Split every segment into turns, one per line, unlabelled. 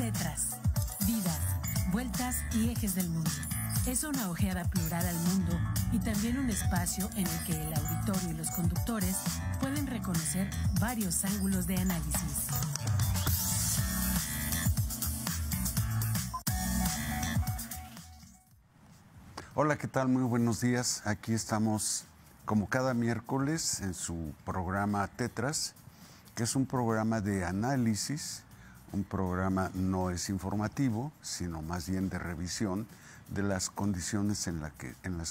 Tetras, vidas, vueltas y ejes del mundo. Es una ojeada plural al mundo y también un espacio en el que el auditorio y los conductores pueden reconocer varios ángulos de análisis.
Hola, ¿qué tal? Muy buenos días. Aquí estamos como cada miércoles en su programa Tetras, que es un programa de análisis. Un programa no es informativo, sino más bien de revisión de las condiciones en las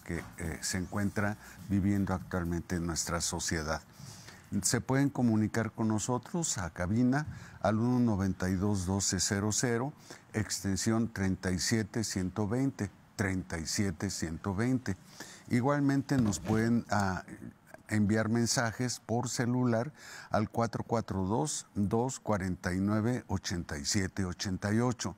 que se encuentra viviendo actualmente nuestra sociedad. Se pueden comunicar con nosotros a cabina al 192-1200, extensión 37120, 37120. Igualmente nos pueden enviar mensajes por celular al 442-249-8788.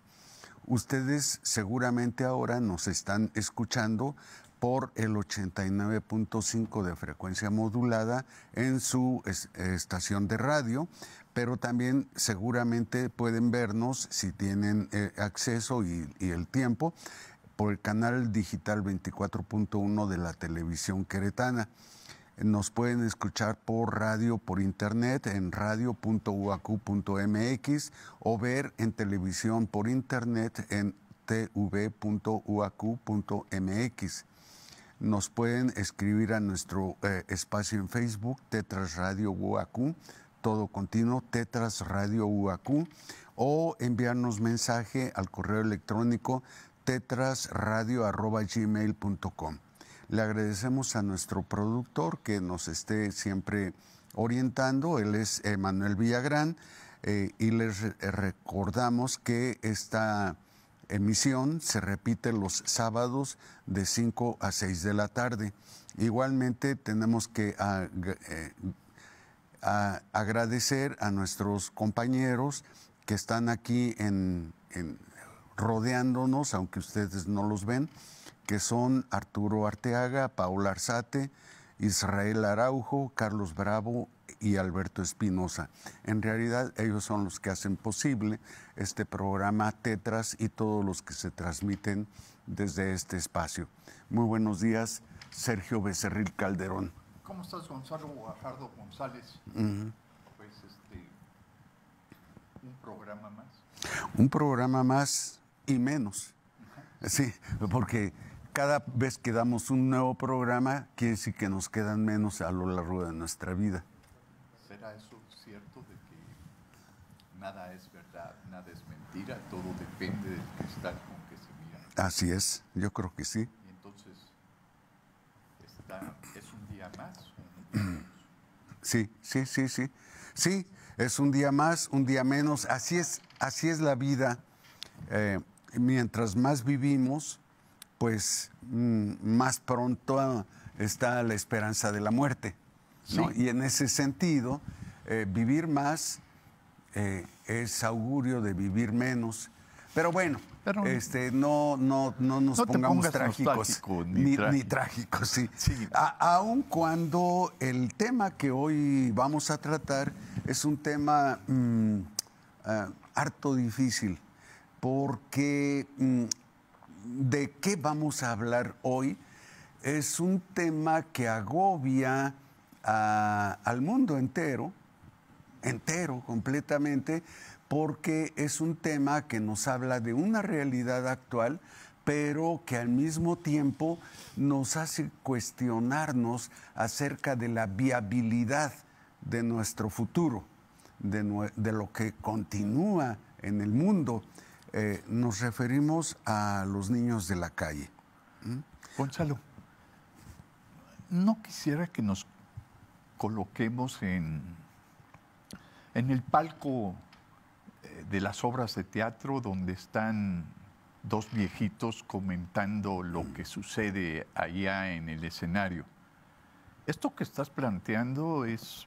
Ustedes seguramente ahora nos están escuchando por el 89.5 de frecuencia modulada en su estación de radio, pero también seguramente pueden vernos, si tienen acceso y el tiempo, por el canal digital 24.1 de la televisión queretana. Nos pueden escuchar por radio, por internet, en radio.uacu.mx o ver en televisión por internet en tv.uacu.mx. Nos pueden escribir a nuestro espacio en Facebook, Tetras Radio UAQ, todo continuo, Tetras Radio UAQ, o enviarnos mensaje al correo electrónico tetrasradio@gmail.com. Le agradecemos a nuestro productor que nos esté siempre orientando. Él es Manuel Villagrán, y les recordamos que esta emisión se repite los sábados de 5 a 6 de la tarde. Igualmente tenemos que agradecer a nuestros compañeros que están aquí rodeándonos, aunque ustedes no los ven, que son Arturo Arteaga, Paula Arzate, Israel Araujo, Carlos Bravo y Alberto Espinosa. En realidad ellos son los que hacen posible este programa Tetras y todos los que se transmiten desde este espacio. Muy buenos días, Sergio Becerril Calderón.
¿Cómo estás, Gonzalo Guajardo González? Pues un programa más.
Un programa más y menos. Sí, porque cada vez que damos un nuevo programa, quiere decir que nos quedan menos a lo largo de nuestra vida.
¿Será eso cierto de que nada es verdad, nada es mentira? Todo depende del cristal con que se mira.
Así es, yo creo que sí.
Y entonces, ¿es un día más?
Sí. Sí, es un día más, un día menos. Así es la vida. Mientras más vivimos, pues más pronto está la esperanza de la muerte, ¿no? Sí. Y en ese sentido, vivir más es augurio de vivir menos. Pero bueno, no nos pongamos trágicos, ni trágicos, sí. Aun cuando el tema que hoy vamos a tratar es un tema harto difícil, porque ¿de qué vamos a hablar hoy? Es un tema que agobia al mundo entero completamente, porque es un tema que nos habla de una realidad actual, pero que al mismo tiempo nos hace cuestionarnos acerca de la viabilidad de nuestro futuro, de lo que continúa en el mundo. Nos referimos a los niños de la calle.
Gonzalo, no quisiera que nos coloquemos en el palco de las obras de teatro donde están dos viejitos comentando lo que sucede allá en el escenario. Esto que estás planteando es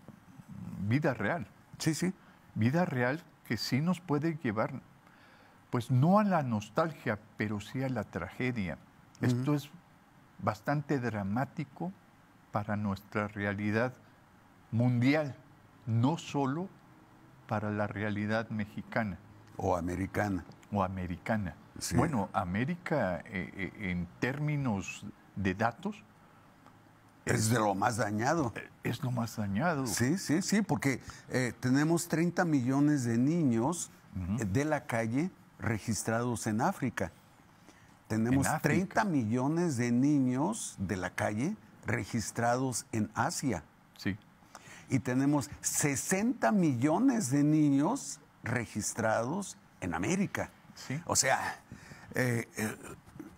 vida real.
Sí.
Vida real que sí nos puede llevar, pues no a la nostalgia, pero sí a la tragedia. Esto es bastante dramático para nuestra realidad mundial, no solo para la realidad mexicana.
O americana.
o americana.
Sí.
Bueno, América, en términos de datos,
Es de lo más dañado.
es lo más dañado.
Sí, sí, sí, porque tenemos 30 millones de niños de la calle registrados en África. Tenemos
En África.
30 millones de niños de la calle registrados en Asia.
Sí.
Y tenemos 60 millones de niños registrados en América.
Sí.
O sea,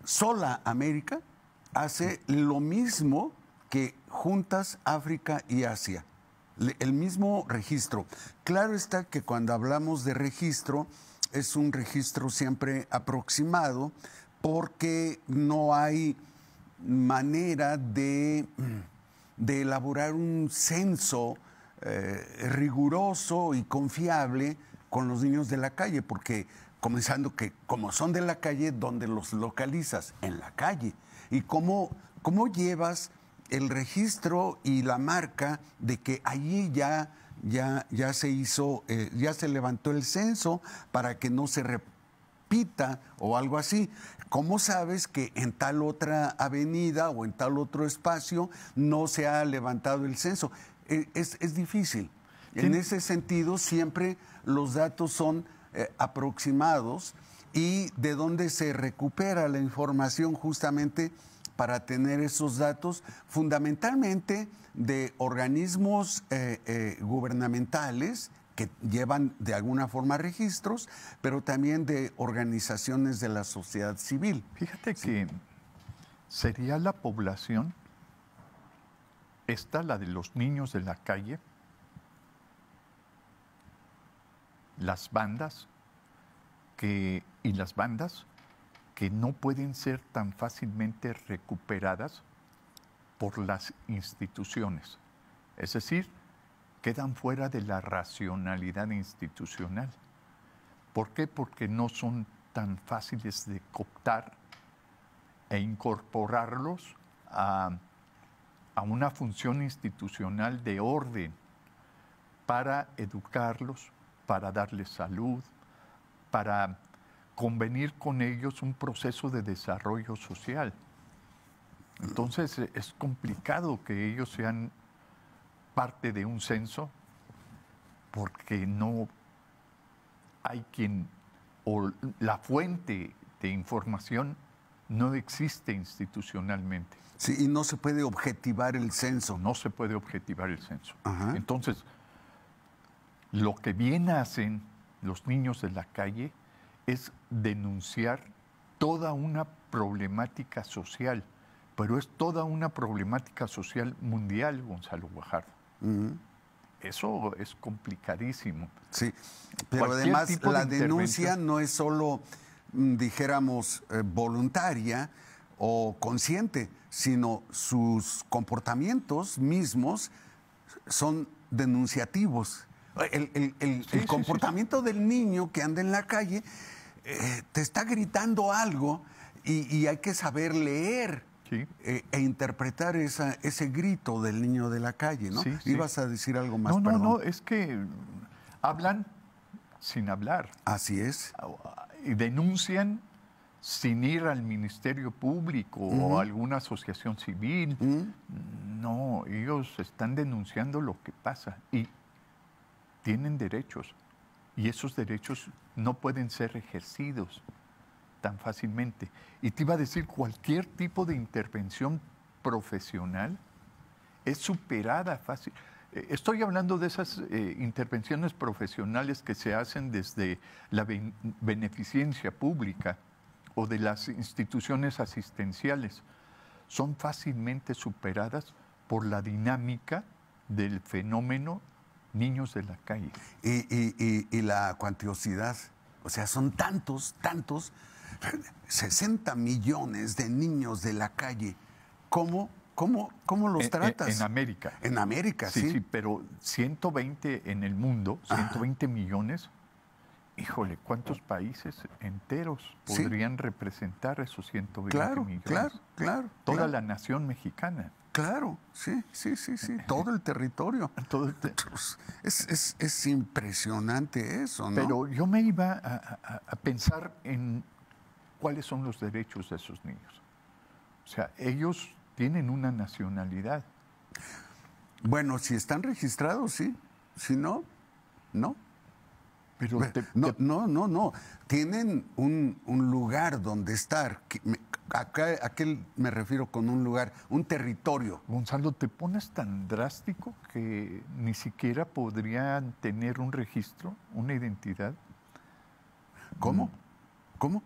sola América hace lo mismo que juntas África y Asia. El mismo registro. Claro está que cuando hablamos de registro, es un registro siempre aproximado porque no hay manera de elaborar un censo riguroso y confiable con los niños de la calle, porque comenzando que como son de la calle, ¿dónde los localizas? En la calle. ¿Y cómo llevas el registro y la marca de que allí ya se hizo, ya se levantó el censo para que no se repita o algo así? ¿Cómo sabes que en tal otra avenida o en tal otro espacio no se ha levantado el censo? Es difícil.
Sí.
En ese sentido, siempre los datos son aproximados y de dónde se recupera la información justamente para tener esos datos, fundamentalmente de organismos gubernamentales que llevan de alguna forma registros, pero también de organizaciones de la sociedad civil.
Fíjate que sería la población, esta, la de los niños de la calle, las bandas que no pueden ser tan fácilmente recuperadas por las instituciones. Es decir, quedan fuera de la racionalidad institucional. ¿Por qué? Porque no son tan fáciles de cooptar e incorporarlos a una función institucional de orden para educarlos, para darles salud, para convenir con ellos un proceso de desarrollo social. Entonces es complicado que ellos sean parte de un censo porque no hay quien, o la fuente de información no existe institucionalmente.
Sí, y no se puede objetivar el censo.
No se puede objetivar el censo.
Ajá.
Entonces, lo que bien hacen los niños de la calle es denunciar toda una problemática social, pero es toda una problemática social mundial, Gonzalo Guajardo. Eso es complicadísimo.
Sí, pero
Cualquier
además
tipo de
la denuncia
intervención.
no es solo, dijéramos, voluntaria o consciente, sino sus comportamientos mismos son denunciativos. El comportamiento del niño que anda en la calle te está gritando algo y hay que saber leer e interpretar ese grito del niño de la calle, ¿no?
Sí, sí.
Ibas a decir algo más,
No,
perdón.
no, es que hablan sin hablar.
Así es.
Y denuncian sin ir al Ministerio Público o a alguna asociación civil. No, ellos están denunciando lo que pasa y tienen derechos. Y esos derechos no pueden ser ejercidos tan fácilmente. Y te iba a decir, cualquier tipo de intervención profesional es superada fácil. Estoy hablando de esas intervenciones profesionales que se hacen desde la beneficencia pública o de las instituciones asistenciales. Son fácilmente superadas por la dinámica del fenómeno niños de la calle.
Y la cuantiosidad. O sea, son tantos, 60 millones de niños de la calle. ¿Cómo los tratas?
En América.
En América, sí.
Sí, pero 120 en el mundo, 120 millones. Híjole, ¿cuántos países enteros podrían representar esos 120 millones?
Claro.
Toda la nación mexicana.
Claro, sí, todo el territorio.
Todo
Es impresionante eso, ¿no?
Pero yo me iba a pensar en cuáles son los derechos de esos niños. O sea, ellos tienen una nacionalidad.
Bueno, si están registrados, sí. Si no, no.
Pero
No. Tienen un lugar donde estar. ¿A qué me refiero con un lugar? Un territorio.
Gonzalo, te pones tan drástico que ni siquiera podrían tener un registro, una identidad.
¿Cómo? ¿Cómo?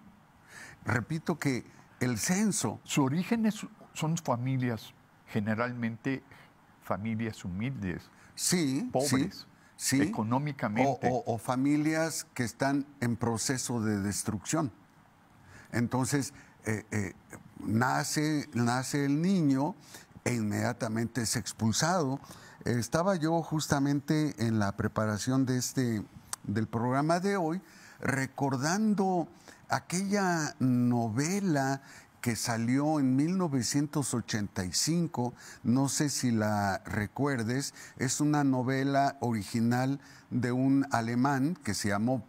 Repito que el censo...
Su origen son familias, generalmente familias humildes,
sí,
pobres,
sí,
económicamente.
O familias que están en proceso de destrucción. Entonces, nace el niño e inmediatamente es expulsado. Estaba yo justamente en la preparación del programa de hoy recordando aquella novela que salió en 1985, no sé si la recuerdes, es una novela original de un alemán que se llama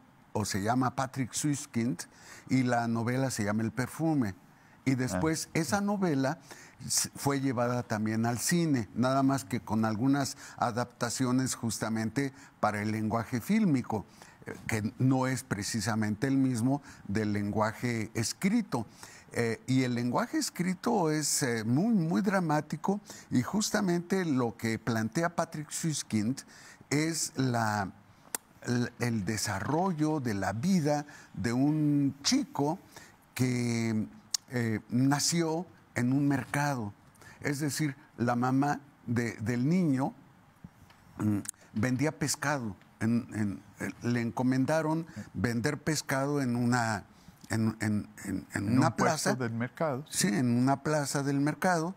Patrick Süskind, y la novela se llama El perfume. Y después esa novela fue llevada también al cine, nada más que con algunas adaptaciones justamente para el lenguaje fílmico, que no es precisamente el mismo del lenguaje escrito. Y el lenguaje escrito es muy, muy dramático, y justamente lo que plantea Patrick Süskind es el desarrollo de la vida de un chico que nació en un mercado. Es decir, la mamá del niño vendía pescado. Le encomendaron vender pescado en una plaza
del mercado.
Sí, en una plaza del mercado,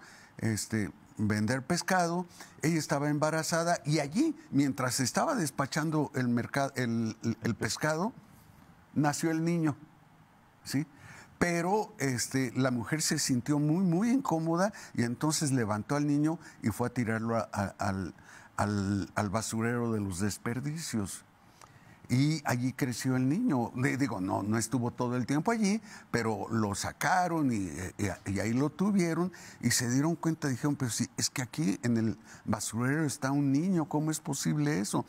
vender pescado. Ella estaba embarazada y allí, mientras estaba despachando el pescado, nació el niño, ¿sí? Pero la mujer se sintió muy, muy incómoda y entonces levantó al niño y fue a tirarlo al basurero de los desperdicios. Y allí creció el niño. Digo, no estuvo todo el tiempo allí, pero lo sacaron y ahí lo tuvieron y se dieron cuenta, dijeron, pero sí, es que aquí en el basurero está un niño, ¿cómo es posible eso?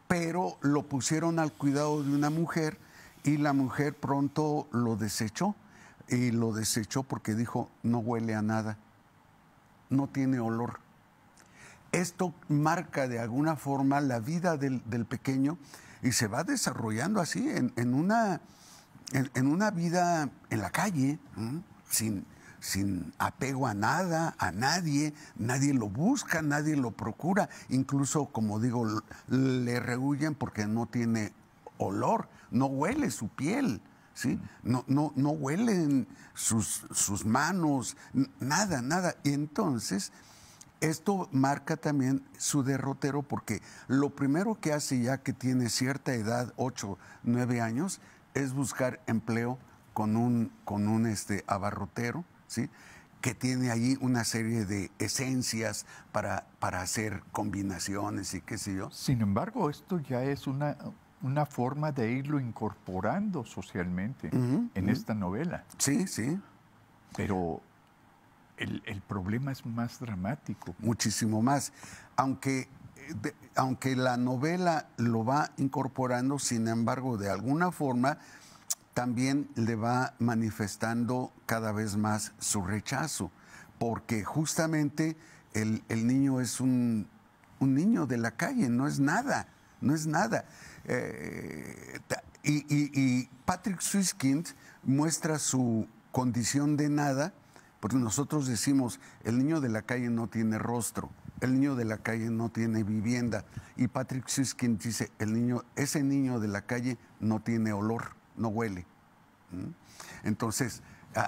Pero lo pusieron al cuidado de una mujer y la mujer pronto lo desechó. Y lo desechó porque dijo, no huele a nada, no tiene olor. Esto marca de alguna forma la vida del pequeño y se va desarrollando así en una vida en la calle, sin apego a nada, a nadie lo busca, nadie lo procura, incluso, como digo, le rehuyen porque no tiene olor, no huele su piel, ¿sí? No huelen sus manos, nada. Y entonces esto marca también su derrotero, porque lo primero que hace ya que tiene cierta edad, 8, 9 años, es buscar empleo con un abarrotero, ¿sí? Que tiene allí una serie de esencias para hacer combinaciones y qué sé yo.
Sin embargo, esto ya es una forma de irlo incorporando socialmente en esta novela.
Sí.
Pero el problema es más dramático.
Muchísimo más. Aunque la novela lo va incorporando, sin embargo, de alguna forma, también le va manifestando cada vez más su rechazo, porque justamente el niño es un niño de la calle, no es nada. Y Patrick Süskind muestra su condición de nada, porque nosotros decimos, el niño de la calle no tiene rostro, el niño de la calle no tiene vivienda, y Patrick Süskind dice, ese niño de la calle no tiene olor, no huele. Entonces,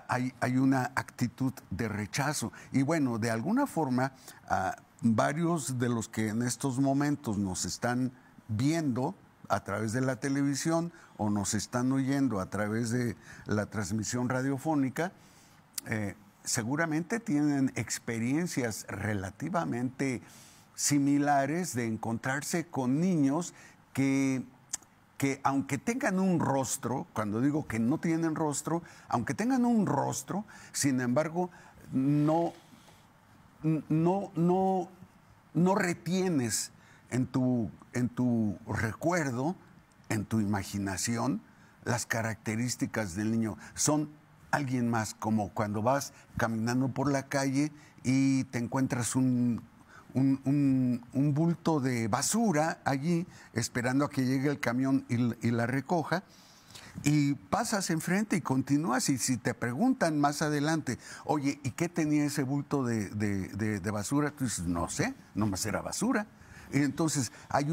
hay una actitud de rechazo. Y bueno, de alguna forma, varios de los que en estos momentos nos están viendo a través de la televisión o nos están oyendo a través de la transmisión radiofónica, seguramente tienen experiencias relativamente similares de encontrarse con niños que aunque tengan un rostro, cuando digo que no tienen rostro, aunque tengan un rostro, sin embargo, no retienes en tu recuerdo, en tu imaginación, las características del niño. Son alguien más, como cuando vas caminando por la calle y te encuentras un bulto de basura allí, esperando a que llegue el camión y la recoja, y pasas enfrente y continúas, y si te preguntan más adelante, oye, ¿y qué tenía ese bulto de basura? Tú dices, no sé, nomás era basura. Y entonces hay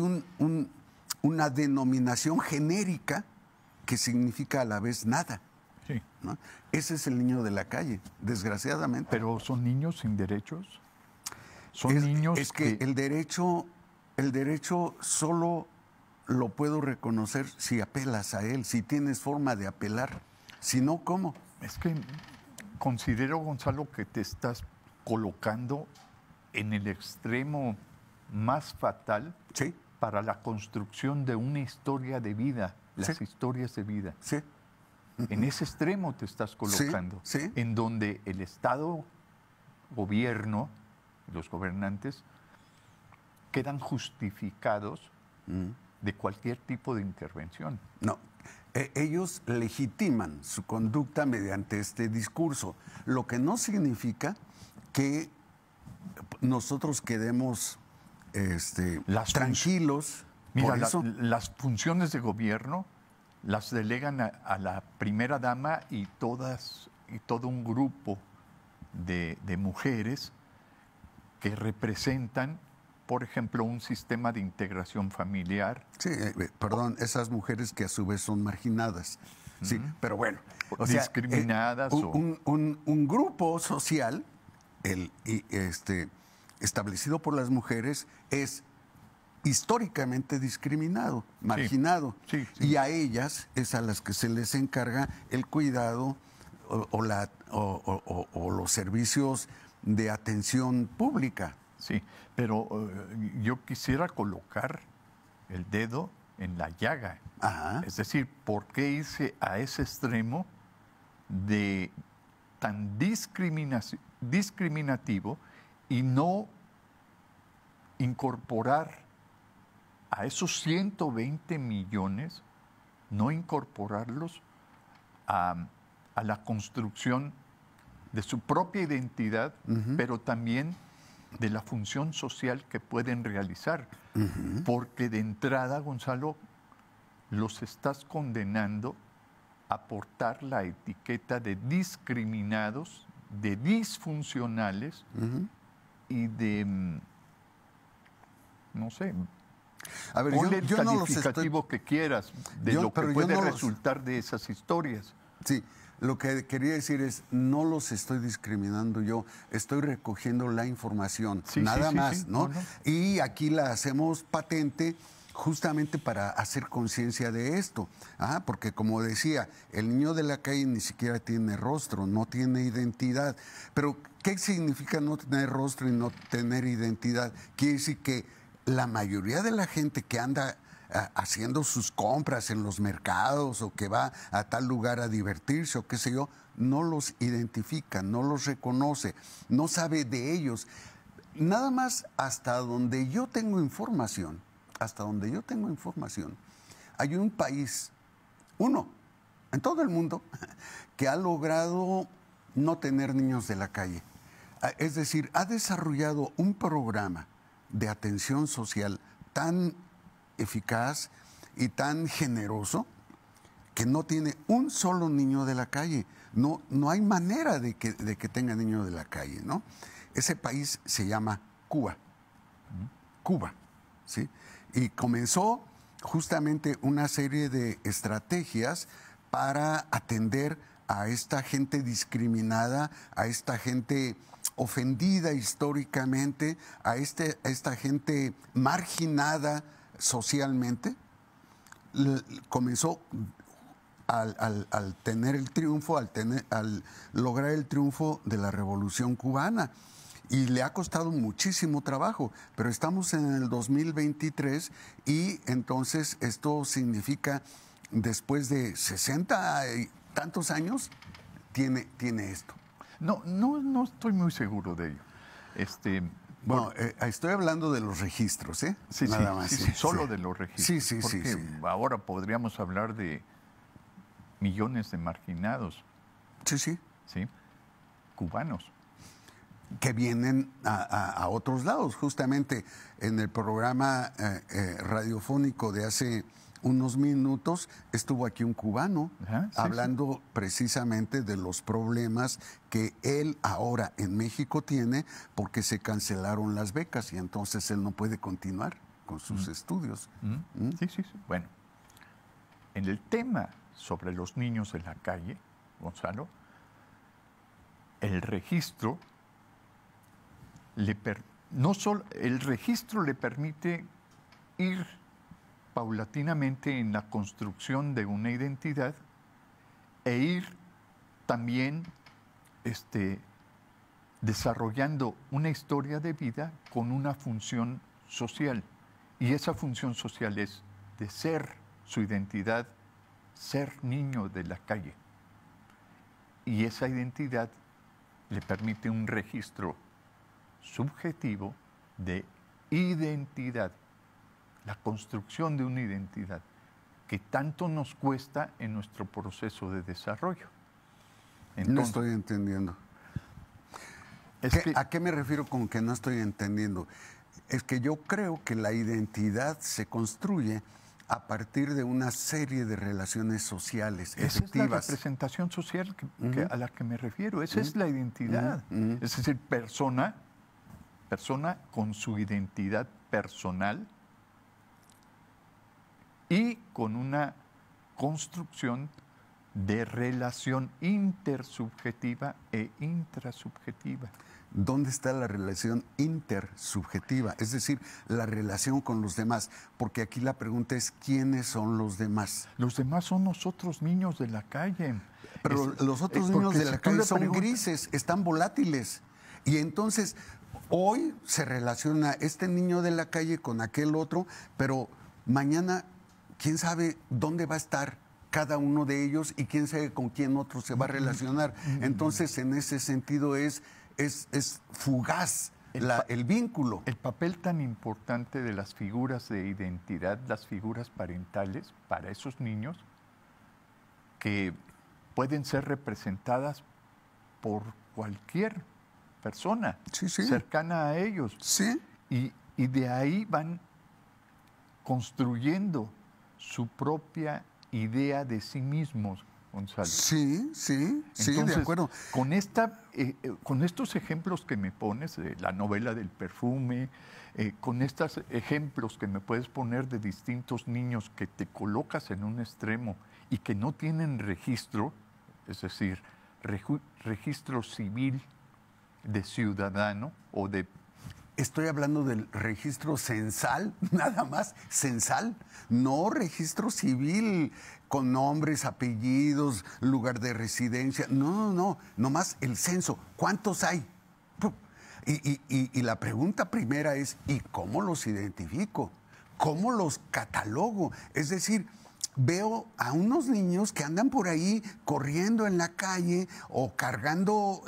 una denominación genérica que significa a la vez nada.
Sí.
¿No? Ese es el niño de la calle, desgraciadamente.
Pero son niños sin derechos. Son niños
es que el derecho solo lo puedo reconocer si apelas a él, si tienes forma de apelar. Si no, ¿cómo?
Es que considero, Gonzalo, que te estás colocando en el extremo más fatal,
Sí,
para la construcción de una historia de vida, las
Sí.
historias de vida.
sí.
En ese extremo te estás colocando,
sí.
en donde el Estado, gobierno, los gobernantes, quedan justificados de cualquier tipo de intervención.
No, ellos legitiman su conducta mediante este discurso, lo que no significa que nosotros quedemos tranquilos.
Mira,
por eso.
las funciones de gobierno las delegan a la primera dama y todo un grupo de mujeres que representan, por ejemplo, un sistema de integración familiar.
Sí, perdón, esas mujeres que a su vez son marginadas. Sí, pero bueno. O sea,
discriminadas.
Un grupo social establecido por las mujeres es históricamente discriminado, marginado.
Sí.
Y a ellas es a las que se les encarga el cuidado o los servicios de atención pública.
Sí, pero yo quisiera colocar el dedo en la llaga.
Ajá.
Es decir, ¿por qué irse a ese extremo de tan discriminativo y no incorporar a esos 120 millones, no incorporarlos a la construcción de su propia identidad, pero también de la función social que pueden realizar? Porque de entrada, Gonzalo, los estás condenando a portar la etiqueta de discriminados, de disfuncionales y de, no sé,
A ver,
ponle el
yo no los
calificativo que quieras de lo que puede resultar de esas historias.
Sí, lo que quería decir es, no los estoy discriminando yo, estoy recogiendo la información, nada más, ¿no? Y aquí la hacemos patente justamente para hacer conciencia de esto, porque como decía, el niño de la calle ni siquiera tiene rostro, no tiene identidad. Pero, ¿qué significa no tener rostro y no tener identidad? Quiere decir que la mayoría de la gente que anda haciendo sus compras en los mercados o que va a tal lugar a divertirse o qué sé yo, no los identifica, no los reconoce, no sabe de ellos. Nada más hasta donde yo tengo información, hay un país, uno, en todo el mundo, que ha logrado no tener niños de la calle. Es decir, ha desarrollado un programa de atención social tan eficaz y tan generoso que no tiene un solo niño de la calle. No hay manera de que tenga niños de la calle, ¿no? Ese país se llama Cuba. Cuba, ¿sí? Y comenzó justamente una serie de estrategias para atender a esta gente discriminada, a esta gente ofendida históricamente, a esta gente marginada socialmente. Comenzó al tener el triunfo, al lograr el triunfo de la Revolución Cubana. Y le ha costado muchísimo trabajo, pero estamos en el 2023 y entonces esto significa, después de 60 y tantos años, tiene esto.
No estoy muy seguro de ello.
Bueno, estoy hablando de los registros, ¿eh?
Sí,
nada más.
Sí, solo de los registros.
Sí.
Porque ahora podríamos hablar de millones de marginados.
Sí.
¿Sí? Cubanos.
Que vienen a otros lados. Justamente en el programa radiofónico de hace unos minutos estuvo aquí un cubano hablando precisamente de los problemas que él ahora en México tiene porque se cancelaron las becas y entonces él no puede continuar con sus estudios.
Sí. Bueno, en el tema sobre los niños en la calle, Gonzalo, el registro el registro le permite ir paulatinamente en la construcción de una identidad e ir también desarrollando una historia de vida con una función social. Y esa función social es de ser su identidad, ser niño de la calle. Y esa identidad le permite un registro subjetivo de identidad, la construcción de una identidad que tanto nos cuesta en nuestro proceso de desarrollo.
Entonces, no estoy entendiendo. ¿A qué me refiero con que no estoy entendiendo? Es que yo creo que la identidad se construye a partir de una serie de relaciones sociales efectivas.
Esa es la representación social a la que me refiero. Esa es la identidad. Es decir, persona con su identidad personal y con una construcción de relación intersubjetiva e intrasubjetiva.
¿Dónde está la relación intersubjetiva? Es decir, la relación con los demás. Porque aquí la pregunta es, ¿quiénes son los demás?
Los demás son nosotros, niños de la calle.
Pero los otros niños de la calle son grises, están volátiles. Y entonces, hoy se relaciona este niño de la calle con aquel otro, pero mañana, ¿quién sabe dónde va a estar cada uno de ellos y quién sabe con quién otro se va a relacionar? Entonces, en ese sentido es fugaz el vínculo.
El papel tan importante de las figuras de identidad, las figuras parentales para esos niños, que pueden ser representadas por cualquier persona cercana a ellos.
Sí.
Y de ahí van construyendo su propia idea de sí mismos, Gonzalo.
Sí, entonces, de acuerdo.
Con estos ejemplos que me pones, la novela del perfume, con estos ejemplos que me puedes poner de distintos niños que te colocas en un extremo y que no tienen registro, es decir, registro civil de ciudadano o de...
Estoy hablando del registro censal, nada más, censal, no registro civil con nombres, apellidos, lugar de residencia, no, nomás el censo. ¿Cuántos hay? Y la pregunta primera es, ¿y cómo los identifico? ¿Cómo los catalogo? Es decir, veo a unos niños que andan por ahí corriendo en la calle o cargando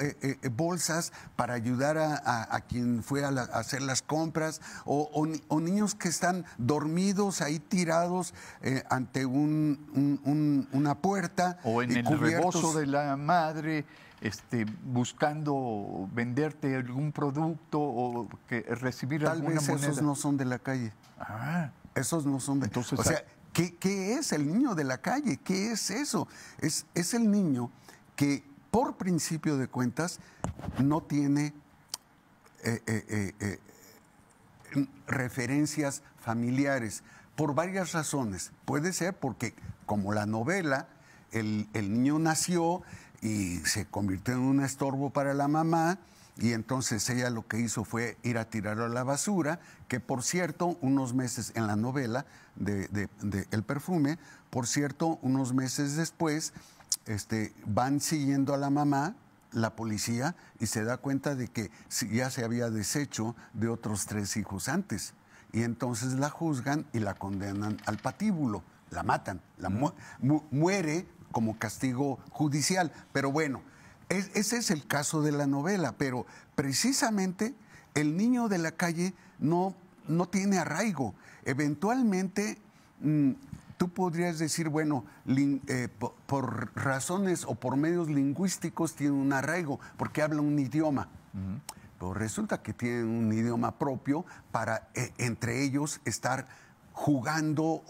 bolsas para ayudar a quien fue a hacer las compras o niños que están dormidos ahí tirados ante una puerta.
O en el rebozo de la madre, buscando venderte algún producto o recibir alguna moneda.
Tal vez esos no son de la calle. Esos no son de...
Entonces,
o sea, ¿Qué es el niño de la calle? ¿Qué es eso? Es el niño que, por principio de cuentas, no tiene referencias familiares, por varias razones. Puede ser porque, como la novela, el niño nació y se convirtió en un estorbo para la mamá, y entonces ella lo que hizo fue ir a tirarlo a la basura, que por cierto, unos meses en la novela de El Perfume, por cierto, unos meses después, van siguiendo a la mamá, la policía, y se da cuenta de que ya se había deshecho de otros 3 hijos antes. Y entonces la juzgan y la condenan al patíbulo, la matan, muere como castigo judicial. Pero bueno, ese es el caso de la novela, pero precisamente el niño de la calle no tiene arraigo. Eventualmente, tú podrías decir, bueno, por razones o por medios lingüísticos tiene un arraigo, porque habla un idioma. Pero resulta que tienen un idioma propio para entre ellos estar jugando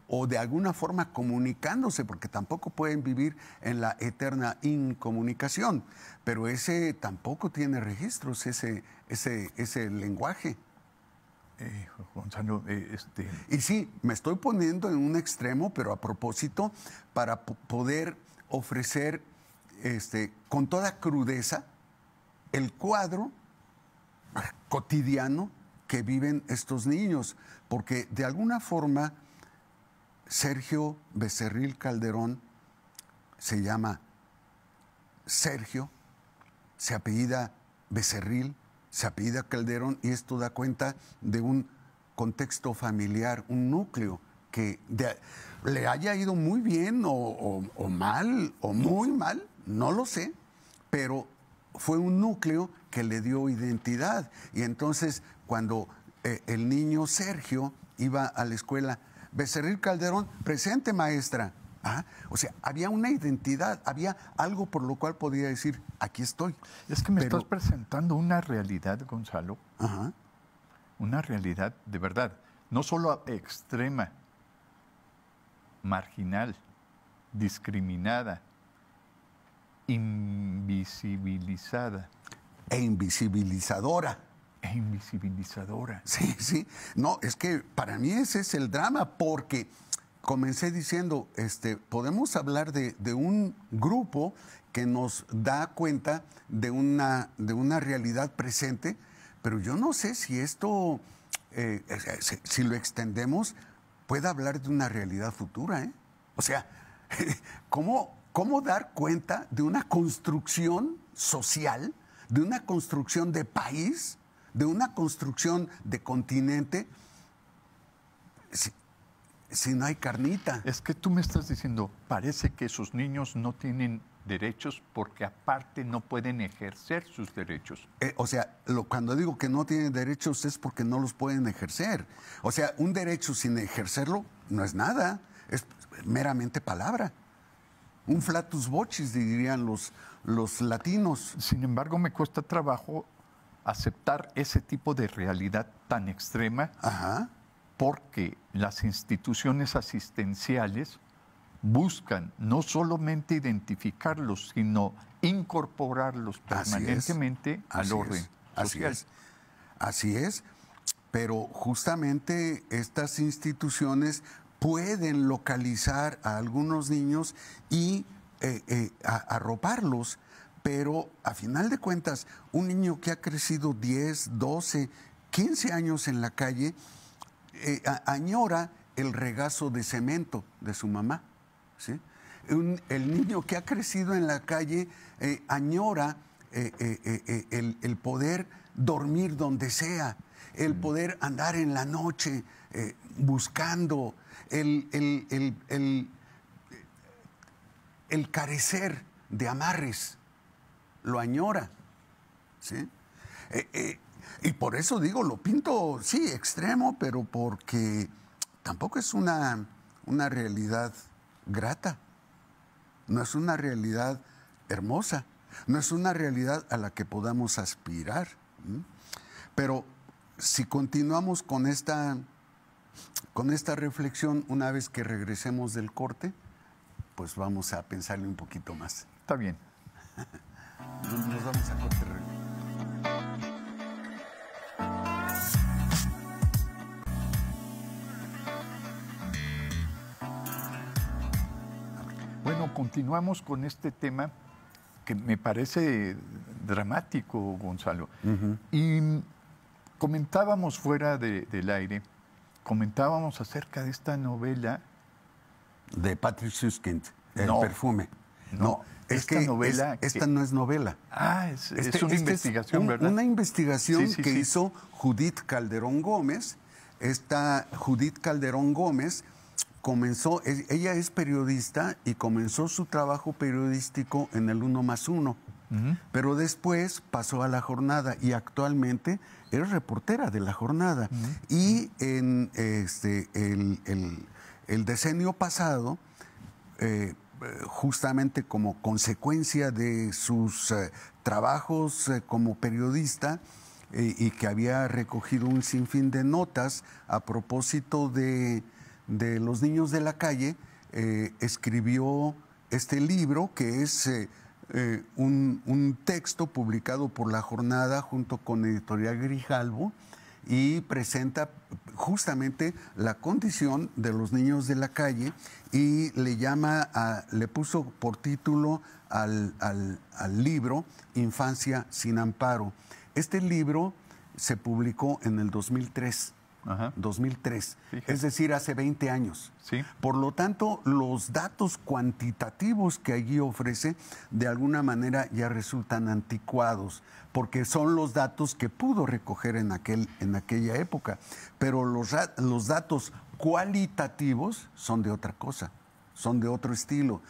o de alguna forma comunicándose, porque tampoco pueden vivir en la eterna incomunicación. Pero ese tampoco tiene registros, ese lenguaje.
Gonzalo,
Y sí, me estoy poniendo en un extremo, pero a propósito, para poder ofrecer con toda crudeza el cuadro cotidiano que viven estos niños, porque de alguna forma Sergio Becerril Calderón se llama Sergio, se apellida Becerril, se apellida Calderón, y esto da cuenta de un contexto familiar, un núcleo que le haya ido muy bien o mal o muy mal, no lo sé, pero fue un núcleo que le dio identidad. Y entonces cuando el niño Sergio iba a la escuela, Becerril Calderón, presente maestra. O sea, había una identidad, había algo por lo cual podía decir, aquí estoy.
Es que me estás presentando una realidad, Gonzalo, una realidad de verdad, no solo extrema, marginal, discriminada, invisibilizada.
E invisibilizadora. Sí, sí. No, es que para mí ese es el drama, porque comencé diciendo, podemos hablar de un grupo que nos da cuenta de una realidad presente, pero yo no sé si esto, si lo extendemos, puede hablar de una realidad futura, ¿eh? O sea, ¿cómo dar cuenta de una construcción social, de una construcción de país, de una construcción de continente, si no hay carnita?
Es que tú me estás diciendo, parece que esos niños no tienen derechos porque aparte no pueden ejercer sus derechos.
O sea, cuando digo que no tienen derechos es porque no los pueden ejercer. O sea, un derecho sin ejercerlo no es nada, es meramente palabra. Un flatus vocis, dirían los latinos.
Sin embargo, me cuesta trabajo aceptar ese tipo de realidad tan extrema, porque las instituciones asistenciales buscan no solamente identificarlos, sino incorporarlos permanentemente al orden social.
Así es, pero justamente estas instituciones pueden localizar a algunos niños y arroparlos, pero a final de cuentas, un niño que ha crecido 10, 12, 15 años en la calle, añora el regazo de cemento de su mamá, ¿sí? El niño que ha crecido en la calle añora el poder dormir donde sea, el poder andar en la noche buscando, el carecer de amarres, lo añora, ¿sí? Y por eso digo, lo pinto, sí, extremo, pero porque tampoco es una realidad grata, no es una realidad hermosa, no es una realidad a la que podamos aspirar. Pero si continuamos con esta reflexión, una vez que regresemos del corte, pues vamos a pensarle un poquito más.
Está bien.
Nos vamos a corte.
Bueno, continuamos con este tema que me parece dramático, Gonzalo. Y comentábamos fuera del aire, comentábamos acerca de esta novela.
De Patrick Süskind, El
No,
perfume.
no,
es
esta
que
novela
esta no es novela.
Ah, es una investigación, ¿verdad?
Una investigación
Sí,
que
sí.
hizo Judith Calderón Gómez. Esta Judith Calderón Gómez comenzó, ella es periodista y comenzó su trabajo periodístico en el 1+1. Pero después pasó a La Jornada y actualmente es reportera de La Jornada. Y en el decenio pasado, justamente como consecuencia de sus trabajos como periodista, y que había recogido un sinfín de notas a propósito de los niños de la calle, escribió este libro que es un texto publicado por La Jornada junto con Editorial Grijalbo, y presenta justamente la condición de los niños de la calle y le puso por título al libro Infancia sin amparo. Este libro se publicó en el 2003.
Ajá.
2003,
Fíjate.
es decir, hace 20 años.
Sí.
Por lo tanto, los datos cuantitativos que allí ofrece, de alguna manera ya resultan anticuados, porque son los datos que pudo recoger en aquella época. Pero los datos cualitativos son de otra cosa, son de otro estilo.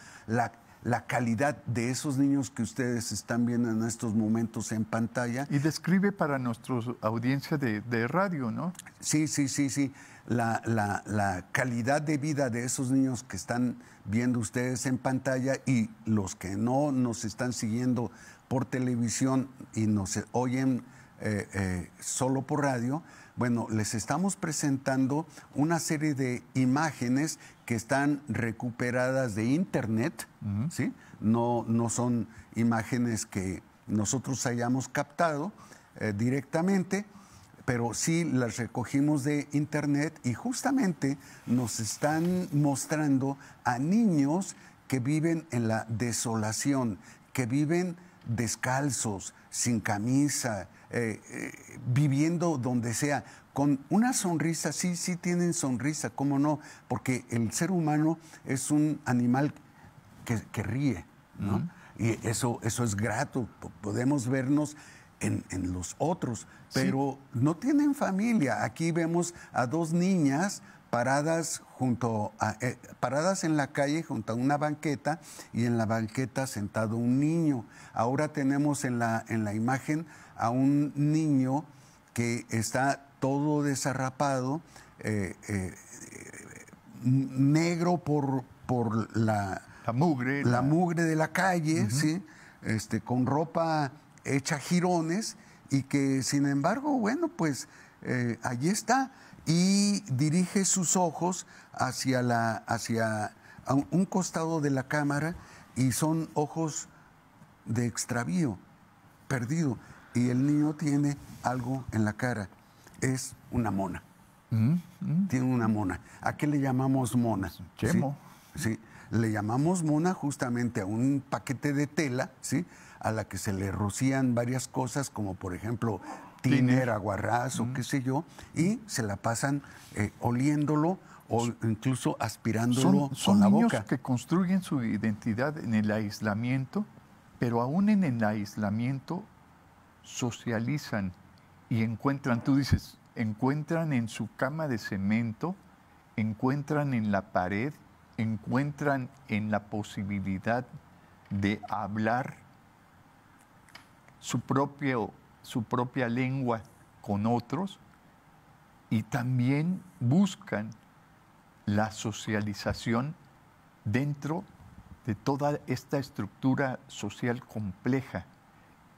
La calidad de esos niños que ustedes están viendo en estos momentos en pantalla.
Y describe para nuestra audiencia de radio, ¿no?
Sí. La calidad de vida de esos niños que están viendo ustedes en pantalla y los que no nos están siguiendo por televisión y nos oyen solo por radio, bueno, les estamos presentando una serie de imágenes que están recuperadas de internet, ¿sí? No son imágenes que nosotros hayamos captado directamente, pero sí las recogimos de internet y justamente nos están mostrando a niños que viven en la desolación, que viven descalzos, sin camisa, viviendo donde sea, con una sonrisa. Sí tienen sonrisa, ¿cómo no? Porque el ser humano es un animal que ríe, ¿no? Y eso es grato, podemos vernos en los otros, pero no tienen familia. Aquí vemos a dos niñas paradas paradas en la calle junto a una banqueta, y en la banqueta sentado un niño. Ahora tenemos en la imagen a un niño que está todo desarrapado, negro por la mugre de la calle, ¿sí? Con ropa hecha jirones, y que sin embargo, bueno, pues allí está, y dirige sus ojos hacia un costado de la cámara, y son ojos de extravío, perdido, y el niño tiene algo en la cara. Es una mona. Tiene una mona. ¿A qué le llamamos mona?
Chemo.
Sí, le llamamos mona justamente a un paquete de tela, ¿sí? A la que se le rocían varias cosas, como por ejemplo tiner, aguarrás o qué sé yo, y se la pasan oliéndolo o incluso aspirándolo
son
con la
niños
boca.
que construyen su identidad en el aislamiento, pero aún en el aislamiento socializan y encuentran, tú dices, encuentran en su cama de cemento, encuentran en la pared, encuentran en la posibilidad de hablar su propia lengua con otros, y también buscan la socialización dentro de toda esta estructura social compleja,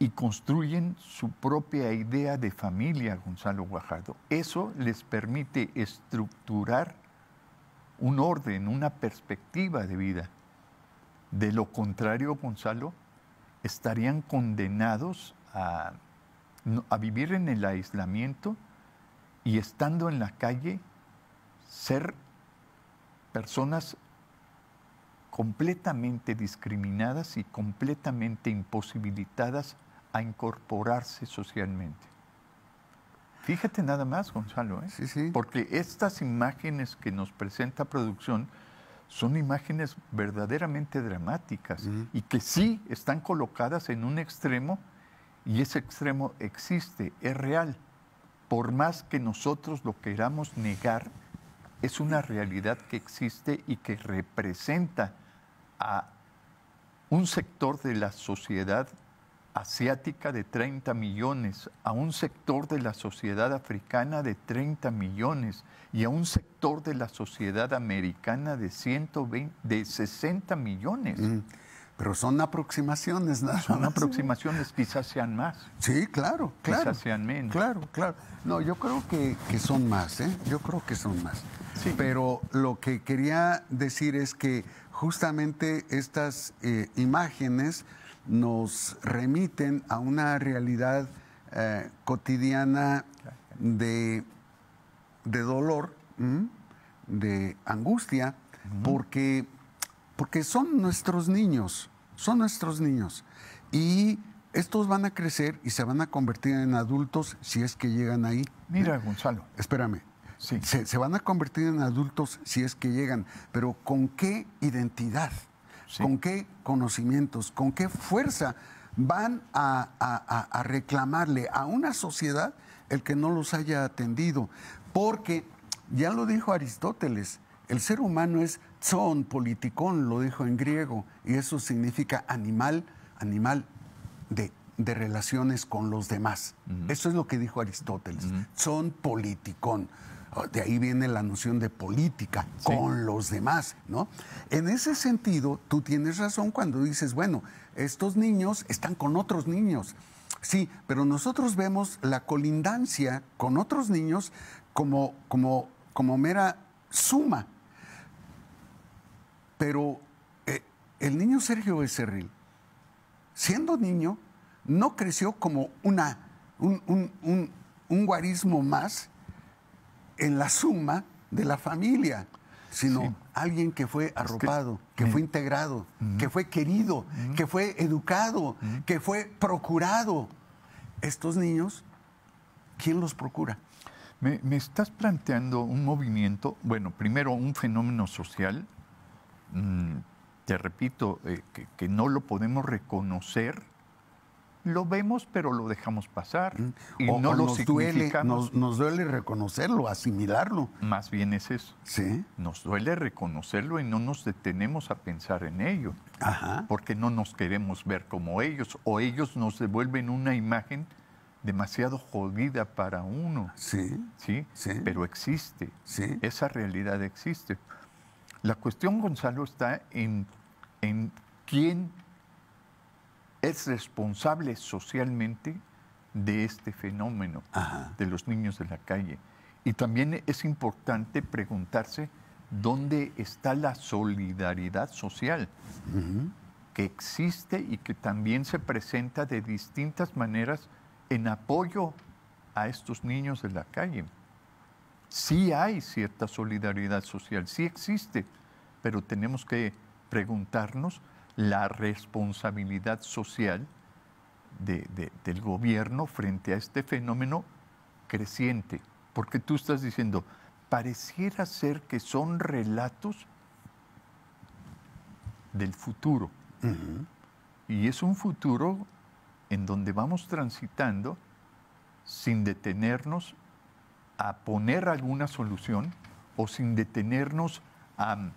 y construyen su propia idea de familia, Gonzalo Guajardo. Eso les permite estructurar un orden, una perspectiva de vida. De lo contrario, Gonzalo, estarían condenados a vivir en el aislamiento, y estando en la calle, ser personas completamente discriminadas y completamente imposibilitadas a incorporarse socialmente. Fíjate nada más, Gonzalo, ¿eh?
Sí.
Porque estas imágenes que nos presenta producción son imágenes verdaderamente dramáticas y que sí están colocadas en un extremo, y ese extremo existe, es real. Por más que nosotros lo queramos negar, es una realidad que existe y que representa a un sector de la sociedad asiática de 30 millones, a un sector de la sociedad africana de 30 millones y a un sector de la sociedad americana de 60 millones.
Pero son aproximaciones, nada
Son
más.
aproximaciones, quizás sean más.
Sí, claro.
Quizás sean menos.
Claro. No, yo creo que son más, ¿eh? Yo creo que son más.
Sí.
Pero lo que quería decir es que justamente estas imágenes nos remiten a una realidad cotidiana de dolor, de angustia, porque son nuestros niños, y estos van a crecer y se van a convertir en adultos si es que llegan ahí.
Mira, Gonzalo.
Espérame.
Sí.
Se van a convertir en adultos si es que llegan, pero ¿con qué identidad? Sí. ¿Con qué conocimientos? ¿Con qué fuerza van a reclamarle a una sociedad el que no los haya atendido? Porque, ya lo dijo Aristóteles, el ser humano es zoon politikon, lo dijo en griego, y eso significa animal de relaciones con los demás. Eso es lo que dijo Aristóteles, zoon politikon. De ahí viene la noción de política, con los demás, ¿no? En ese sentido, tú tienes razón cuando dices, bueno, estos niños están con otros niños. Sí, pero nosotros vemos la colindancia con otros niños como mera suma. Pero el niño Sergio Becerril, siendo niño, no creció como un guarismo más en la suma de la familia, sino alguien que fue arropado, que fue integrado, que fue querido, que fue educado, que fue procurado. Estos niños, ¿quién los procura?
Me estás planteando un movimiento, bueno, primero un fenómeno social, te repito, que no lo podemos reconocer. Lo vemos, pero lo dejamos pasar. Y no lo significamos.
Nos duele reconocerlo, asimilarlo.
Más bien es eso.
Sí.
Nos duele reconocerlo y no nos detenemos a pensar en ello.
Ajá.
Porque no nos queremos ver como ellos, o ellos nos devuelven una imagen demasiado jodida para uno.
Sí.
¿Sí?
Sí.
Pero existe.
Sí.
Esa realidad existe. La cuestión, Gonzalo, está en quién es responsable socialmente de este fenómeno de los niños de la calle. Y también es importante preguntarse dónde está la solidaridad social que existe y que también se presenta de distintas maneras en apoyo a estos niños de la calle. Sí hay cierta solidaridad social, sí existe, pero tenemos que preguntarnos la responsabilidad social del gobierno frente a este fenómeno creciente. Porque tú estás diciendo, pareciera ser que son relatos del futuro. Y es un futuro en donde vamos transitando sin detenernos a poner alguna solución o sin detenernos a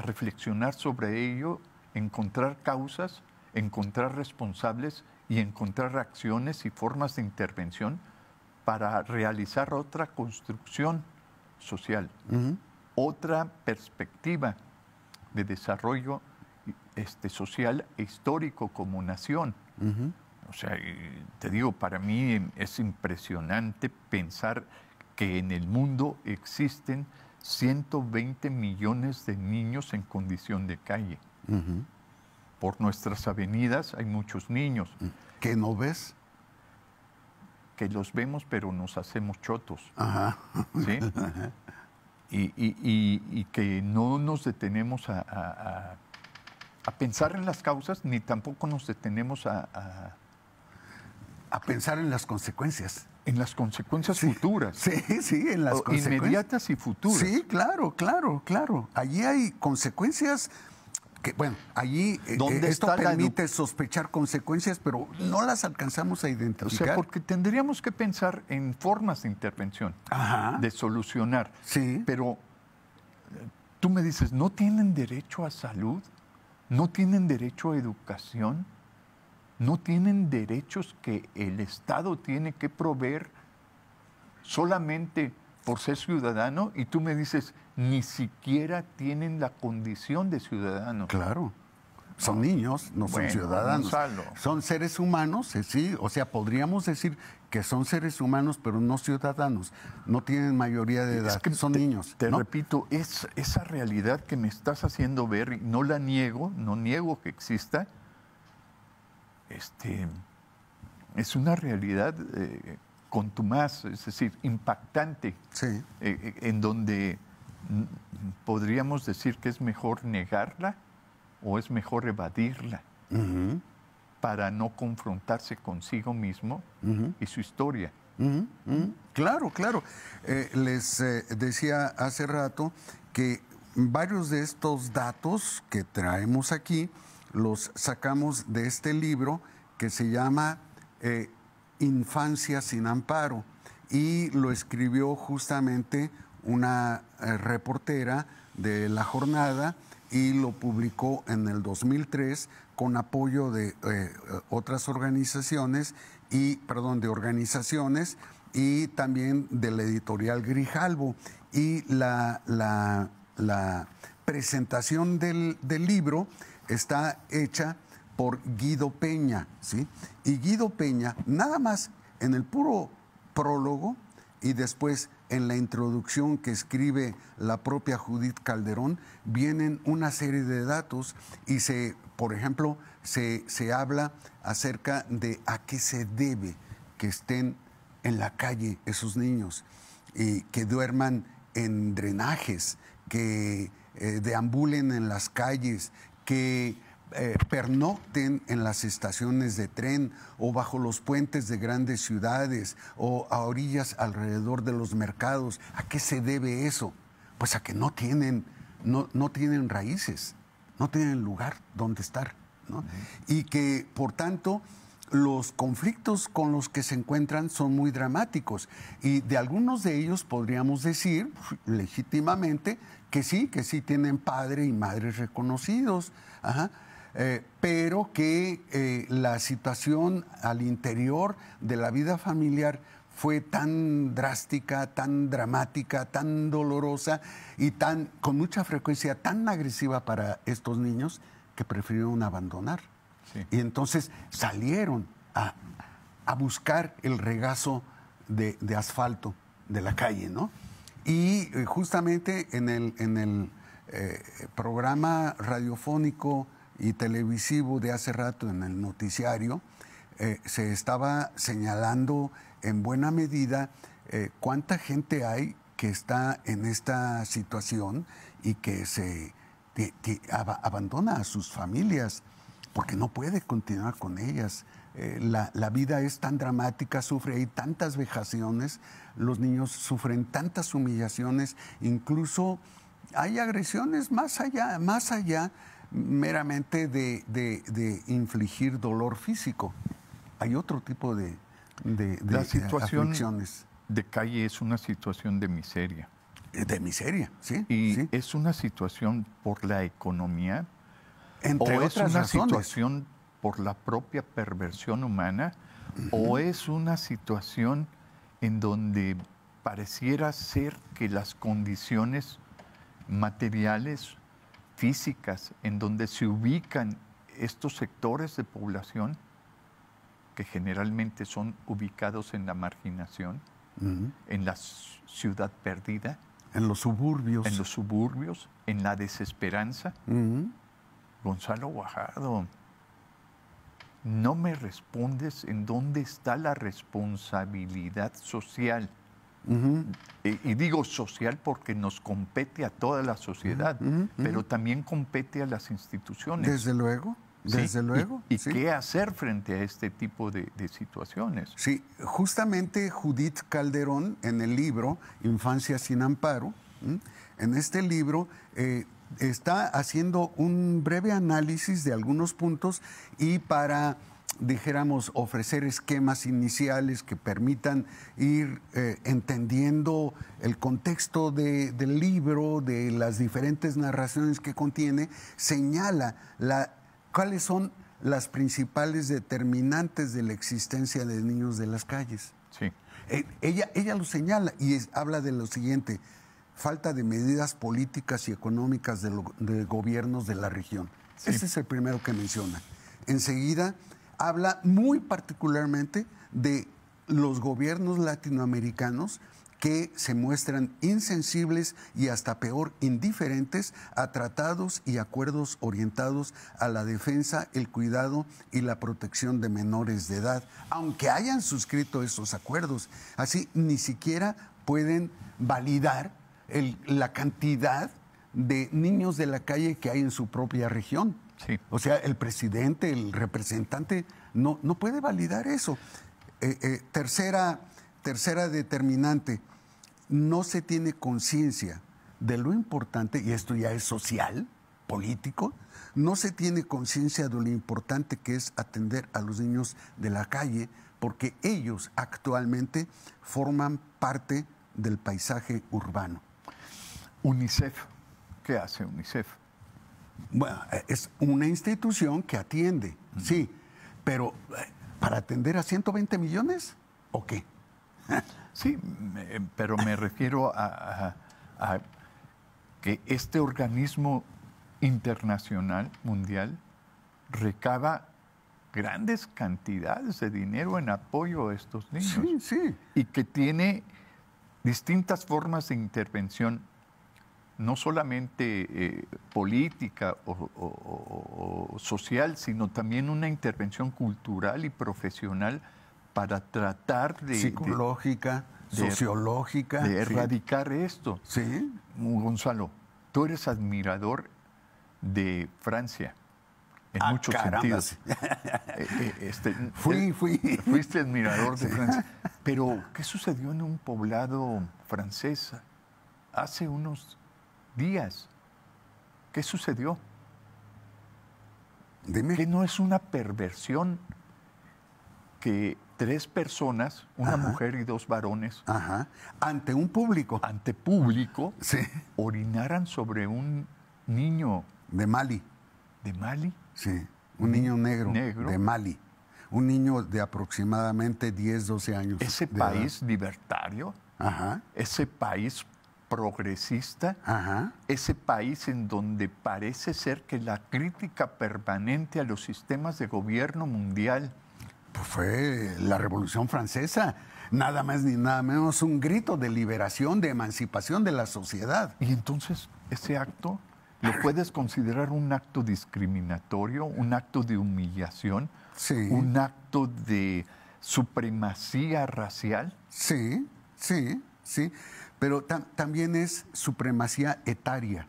reflexionar sobre ello, encontrar causas, encontrar responsables y encontrar acciones y formas de intervención para realizar otra construcción social, otra perspectiva de desarrollo social e histórico como nación. O sea, te digo, para mí es impresionante pensar que en el mundo existen 120 millones de niños en condición de calle. Por nuestras avenidas hay muchos niños.
¿Que no ves?
Que los vemos, pero nos hacemos chotos. ¿Sí? Y que no nos detenemos a pensar en las causas, ni tampoco nos detenemos a
a pensar en las consecuencias.
En las consecuencias
Sí,
futuras.
Sí, sí, en las
O
consecuencias.
inmediatas y futuras.
Sí, claro, claro, claro. Allí hay consecuencias que, bueno, allí
¿Dónde
esto
está la
permite sospechar consecuencias, pero no las alcanzamos a
O
identificar.
sea, porque tendríamos que pensar en formas de intervención,
Ajá.
de solucionar.
Sí.
Pero tú me dices, ¿no tienen derecho a salud? ¿No tienen derecho a educación? ¿No tienen derechos que el Estado tiene que proveer solamente por ser ciudadano? Y tú me dices, ni siquiera tienen la condición de ciudadano.
Claro. Son niños, no son
Bueno,
ciudadanos.
Gonzalo.
Son seres humanos, sí. O sea, podríamos decir que son seres humanos, pero no ciudadanos. No tienen mayoría de edad.
Es que
son niños.
Te
¿no?
repito, esa realidad que me estás haciendo ver, y no la niego, no niego que exista, es una realidad contumaz, es decir, impactante,
Sí.
en donde podríamos decir que es mejor negarla o es mejor evadirla
Ujú,
para no confrontarse consigo mismo
ujú.
y su historia.
Claro, claro. Les decía hace rato que varios de estos datos que traemos aquí los sacamos de este libro que se llama Infancia sin amparo y lo escribió justamente una reportera de La Jornada y lo publicó en el 2003 con apoyo de otras organizaciones y también de la editorial Grijalbo. Y la presentación del libro está hecha por Guido Peña, ¿sí? Y Guido Peña, nada más en el puro prólogo y después en la introducción que escribe la propia Judith Calderón, vienen una serie de datos y por ejemplo, se habla acerca de a qué se debe que estén en la calle esos niños, y que duerman en drenajes, que deambulen en las calles, que pernocten en las estaciones de tren o bajo los puentes de grandes ciudades o a orillas alrededor de los mercados. ¿A qué se debe eso? Pues a que no tienen raíces, no tienen lugar donde estar, ¿no? Y que, por tanto, los conflictos con los que se encuentran son muy dramáticos y de algunos de ellos podríamos decir legítimamente que sí tienen padre y madre reconocidos, pero que la situación al interior de la vida familiar fue tan drástica, tan dramática, tan dolorosa y con mucha frecuencia tan agresiva para estos niños que prefirieron abandonar. Sí. Y entonces salieron a buscar el regazo de asfalto de la calle, ¿no? Y justamente en el programa radiofónico y televisivo de hace rato, en el noticiario, se estaba señalando en buena medida cuánta gente hay que está en esta situación y que abandona a sus familias porque no puede continuar con ellas. La vida es tan dramática, hay tantas vejaciones, los niños sufren tantas humillaciones, incluso hay agresiones más allá meramente de infligir dolor físico. Hay otro tipo de
la situación
aflicciones.
De calle es una situación de miseria.
De miseria, sí.
Y
sí.
es una situación por la economía,
entre
o es
otras
una
razones.
situación por la propia perversión humana, o es una situación en donde pareciera ser que las condiciones materiales, físicas, en donde se ubican estos sectores de población, que generalmente son ubicados en la marginación, en la ciudad perdida,
en los suburbios,
en la desesperanza. Gonzalo Guajardo, no me respondes en dónde está la responsabilidad social. Y digo social porque nos compete a toda la sociedad, pero también compete a las instituciones.
Desde luego. Desde luego.
¿Y
sí.
qué hacer frente a este tipo de situaciones?
Sí, justamente Judith Calderón, en el libro Infancia sin amparo, en este libro está haciendo un breve análisis de algunos puntos y para, dijéramos, ofrecer esquemas iniciales que permitan ir entendiendo el contexto del libro, de las diferentes narraciones que contiene, señala cuáles son las principales determinantes de la existencia de niños de las calles.
Sí.
Ella lo señala y habla de lo siguiente: falta de medidas políticas y económicas de gobiernos de la región.
Sí.
Ese es el primero que menciona. Enseguida habla muy particularmente de los gobiernos latinoamericanos que se muestran insensibles y hasta peor, indiferentes a tratados y acuerdos orientados a la defensa, el cuidado y la protección de menores de edad, aunque hayan suscrito esos acuerdos. Así, ni siquiera pueden validar la cantidad de niños de la calle que hay en su propia región.
Sí.
O sea, el presidente, el representante, no puede validar eso. Tercera determinante, no se tiene conciencia de lo importante, y esto ya es social, político, no se tiene conciencia de lo importante que es atender a los niños de la calle, porque ellos actualmente forman parte del paisaje urbano.
UNICEF, ¿qué hace UNICEF?
Bueno, es una institución que atiende, sí, pero ¿para atender a 120 millones o qué?
Sí, pero me refiero a que este organismo internacional, mundial, recaba grandes cantidades de dinero en apoyo a estos niños.
Sí, sí.
Y que tiene distintas formas de intervención, no solamente política o social, sino también una intervención cultural y profesional para tratar de...
Psicológica, sociológica.
De erradicar esto.
Sí.
Gonzalo, tú eres admirador de Francia, en muchos sentidos. Fuiste admirador de Francia. Pero, ¿qué sucedió en un poblado francés hace unos días? ¿Qué sucedió?
Dime.
¿Que no es una perversión que 3 personas, una mujer y 2 varones,
ante un público,
sí, orinaran sobre un niño
de Mali?
¿De Mali?
Sí, un niño negro de Mali. Un niño de aproximadamente 10, 12 años.
Ese país libertario, ese país progresista, ese país en donde parece ser que la crítica permanente a los sistemas de gobierno mundial...
Pues fue la Revolución Francesa, nada más ni nada menos un grito de liberación, de emancipación de la sociedad.
Y entonces, ese acto, ¿lo puedes considerar un acto discriminatorio, un acto de humillación,
sí,
un acto de supremacía racial?
Sí, sí, sí, pero también es supremacía etaria,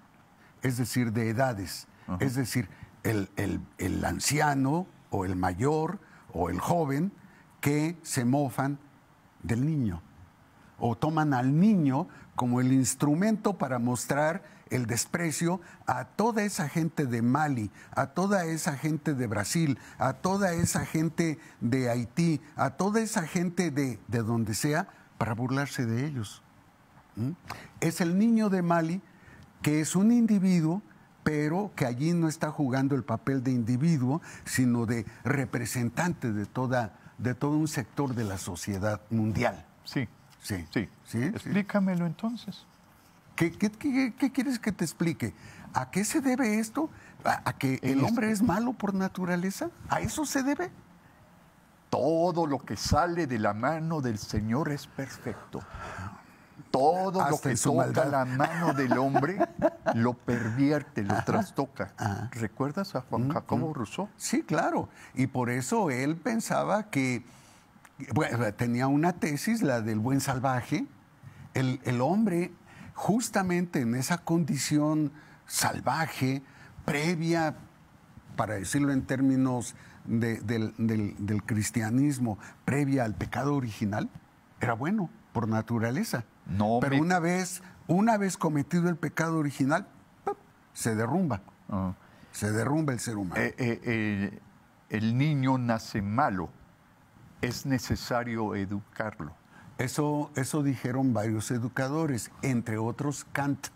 es decir, de edades. Es decir, el anciano o el mayor o el joven que se mofan del niño o toman al niño como el instrumento para mostrar el desprecio a toda esa gente de Mali, a toda esa gente de Brasil, a toda esa gente de Haití, a toda esa gente de donde sea, para burlarse de ellos. Es el niño de Mali que es un individuo, pero que allí no está jugando el papel de individuo, sino de representante de todo un sector de la sociedad mundial.
Sí.
Sí.
Sí.
¿Sí?
Explícamelo entonces.
¿Qué quieres que te explique? ¿A qué se debe esto? ¿A que el hombre es malo por naturaleza? ¿A eso se debe?
Todo lo que sale de la mano del Señor es perfecto. Todo lo que toca la mano del hombre lo pervierte, lo trastoca. ¿Recuerdas a Juan Jacobo Rousseau?
Sí, claro. Y por eso él pensaba que, bueno, tenía una tesis, la del buen salvaje. El hombre, justamente en esa condición salvaje, previa para decirlo en términos del cristianismo, previa al pecado original, era bueno por naturaleza.
No,
pero una vez cometido el pecado original, ¡pum!, se derrumba. Se derrumba el ser humano.
El niño nace malo. Es necesario educarlo.
Eso dijeron varios educadores, entre otros Kant.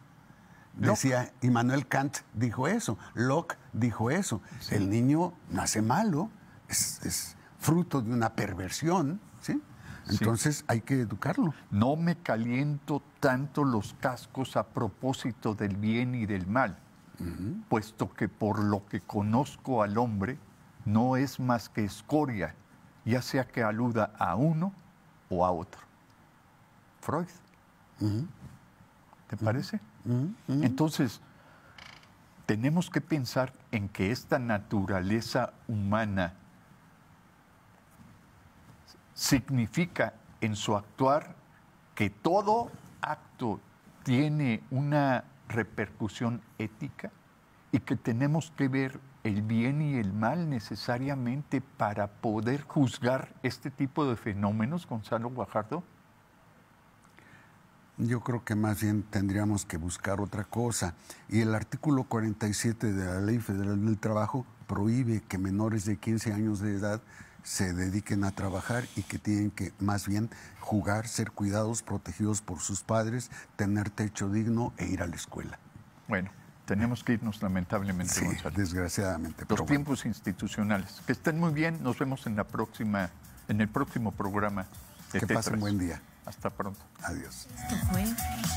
Decía, Immanuel Kant dijo eso, Locke dijo eso. Sí. El niño nace malo, es fruto de una perversión, ¿sí? Entonces sí, hay que educarlo.
No me caliento tanto los cascos a propósito del bien y del mal, puesto que por lo que conozco al hombre no es más que escoria, ya sea que aluda a uno o a otro. Freud. ¿Te parece? Entonces, tenemos que pensar en que esta naturaleza humana significa en su actuar que todo acto tiene una repercusión ética y que tenemos que ver el bien y el mal necesariamente para poder juzgar este tipo de fenómenos, Gonzalo Guajardo.
Yo creo que más bien tendríamos que buscar otra cosa. Y el artículo 47 de la Ley Federal del Trabajo prohíbe que menores de 15 años de edad se dediquen a trabajar y que tienen que más bien jugar, ser cuidados, protegidos por sus padres, tener techo digno e ir a la escuela.
Bueno, tenemos que irnos lamentablemente,
sí,
Gonzalo.
Desgraciadamente.
Los tiempos institucionales. Que estén muy bien. Nos vemos en el próximo programa de
Que
Tetras.
pasen buen día.
Hasta pronto.
Adiós.
Esto fue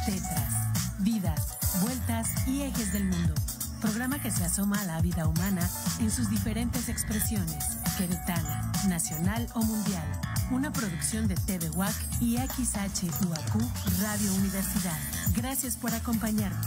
Tetras, vidas, vueltas y ejes del mundo. Programa que se asoma a la vida humana en sus diferentes expresiones, queretana, nacional o mundial. Una producción de TV UAC y XHUAQ Radio Universidad. Gracias por acompañarnos.